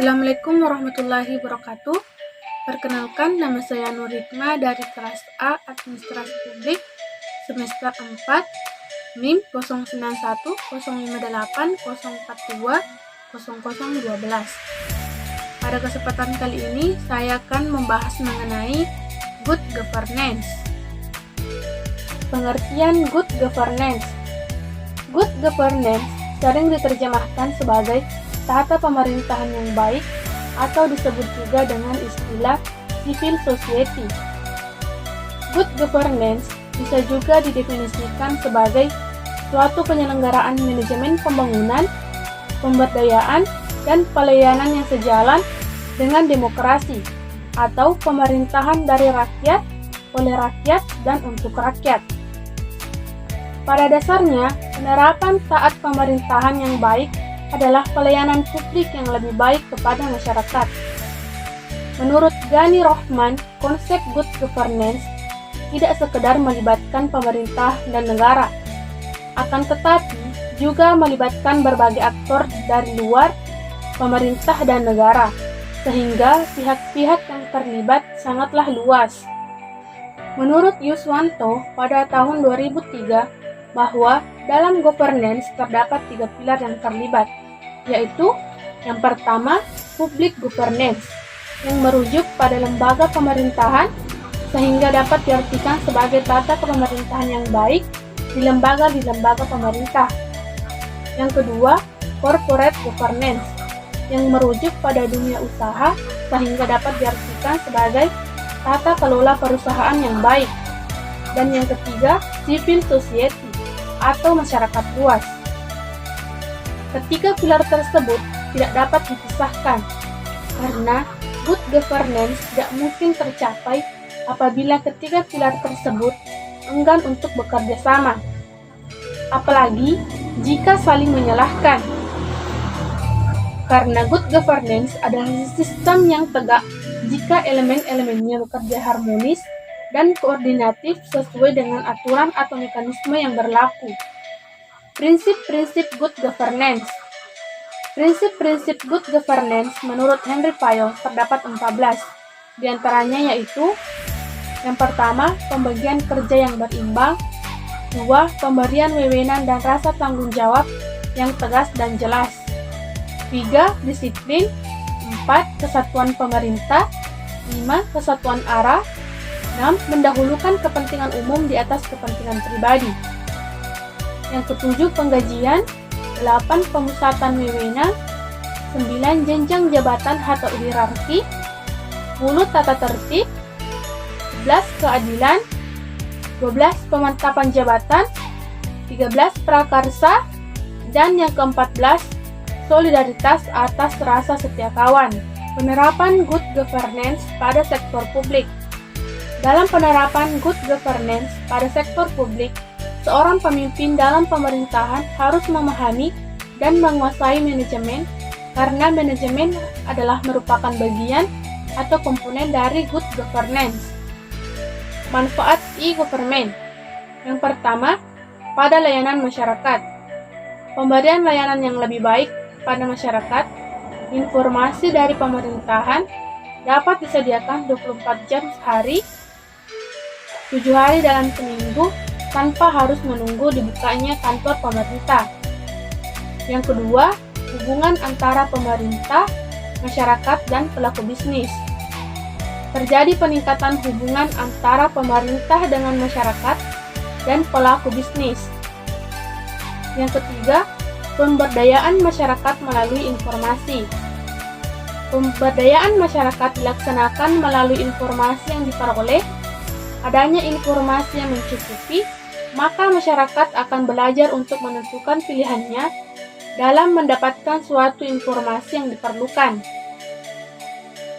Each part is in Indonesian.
Assalamualaikum warahmatullahi wabarakatuh. Perkenalkan, nama saya Nur Hikmah dari kelas A Administrasi Publik semester 4 NIM 0910580420012. Pada kesempatan kali ini saya akan membahas mengenai good governance. Pengertian good governance. Good governance sering diterjemahkan sebagai tata pemerintahan yang baik atau disebut juga dengan istilah civil society. Good governance bisa juga didefinisikan sebagai suatu penyelenggaraan manajemen pembangunan, pemberdayaan, dan pelayanan yang sejalan dengan demokrasi atau pemerintahan dari rakyat, oleh rakyat, dan untuk rakyat. Pada dasarnya, penerapan taat pemerintahan yang baik adalah pelayanan publik yang lebih baik kepada masyarakat. Menurut Ghani Rohman, konsep good governance tidak sekedar melibatkan pemerintah dan negara, akan tetapi juga melibatkan berbagai aktor dari luar pemerintah dan negara, sehingga pihak-pihak yang terlibat sangatlah luas. Menurut Yuswanto pada tahun 2003, bahwa dalam governance terdapat 3 pilar yang terlibat, yaitu yang pertama, public governance, yang merujuk pada lembaga pemerintahan sehingga dapat diartikan sebagai tata pemerintahan yang baik di lembaga pemerintah. Yang kedua, corporate governance, yang merujuk pada dunia usaha sehingga dapat diartikan sebagai tata kelola perusahaan yang baik. Dan yang ketiga, civil society atau masyarakat luas. Ketiga pilar tersebut tidak dapat dipisahkan, karena good governance tidak mungkin tercapai apabila ketiga pilar tersebut enggan untuk bekerja sama, apalagi jika saling menyalahkan. Karena good governance adalah sistem yang tegak jika elemen-elemennya bekerja harmonis dan koordinatif sesuai dengan aturan atau mekanisme yang berlaku. Prinsip-prinsip good governance. Prinsip-prinsip good governance menurut Henry Fayol terdapat 14, di antaranya yaitu: yang pertama, pembagian kerja yang berimbang; 2, pemberian wewenang dan rasa tanggung jawab yang tegas dan jelas; 3, disiplin; 4, kesatuan pemerintah; 5, kesatuan arah; 6, mendahulukan kepentingan umum di atas kepentingan pribadi. Yang ketujuh, penggajian; 8, pemusatan wewenang; 9, jenjang jabatan atau hierarki; 10, tata tertib; 11, keadilan; 12, pemantapan jabatan; 13, prakarsa; dan yang ke-14, solidaritas atas rasa setia kawan. Penerapan good governance pada sektor publik. Dalam penerapan good governance pada sektor publik, seorang pemimpin dalam pemerintahan harus memahami dan menguasai manajemen, karena manajemen adalah merupakan bagian atau komponen dari good governance. Manfaat e-government. Yang pertama, pada layanan masyarakat. Pemberian layanan yang lebih baik pada masyarakat, informasi dari pemerintahan dapat disediakan 24 jam sehari, 7 hari dalam seminggu, tanpa harus menunggu dibukanya kantor pemerintah. Yang kedua, hubungan antara pemerintah, masyarakat, dan pelaku bisnis. Terjadi peningkatan hubungan antara pemerintah dengan masyarakat dan pelaku bisnis. Yang ketiga, pemberdayaan masyarakat melalui informasi. Pemberdayaan masyarakat dilaksanakan melalui informasi yang diperoleh. Adanya informasi yang mencukupi, maka masyarakat akan belajar untuk menentukan pilihannya dalam mendapatkan suatu informasi yang diperlukan.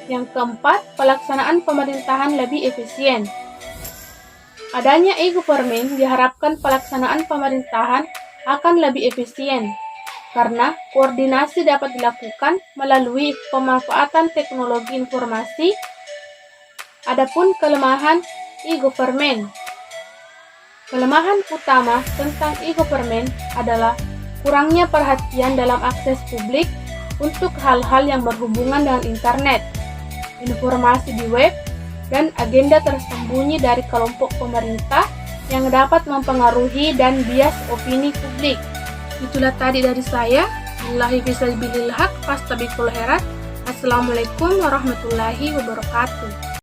Yang keempat, pelaksanaan pemerintahan lebih efisien. Adanya e-government diharapkan pelaksanaan pemerintahan akan lebih efisien, karena koordinasi dapat dilakukan melalui pemanfaatan teknologi informasi. Adapun kelemahan e-government. Kelemahan utama tentang e-government adalah kurangnya perhatian dalam akses publik untuk hal-hal yang berhubungan dengan internet, informasi di web, dan agenda tersembunyi dari kelompok pemerintah yang dapat mempengaruhi dan bias opini publik. Itulah tadi dari saya. Billahi fisabilil haq, fastabiqul khairat. Assalamualaikum warahmatullahi wabarakatuh.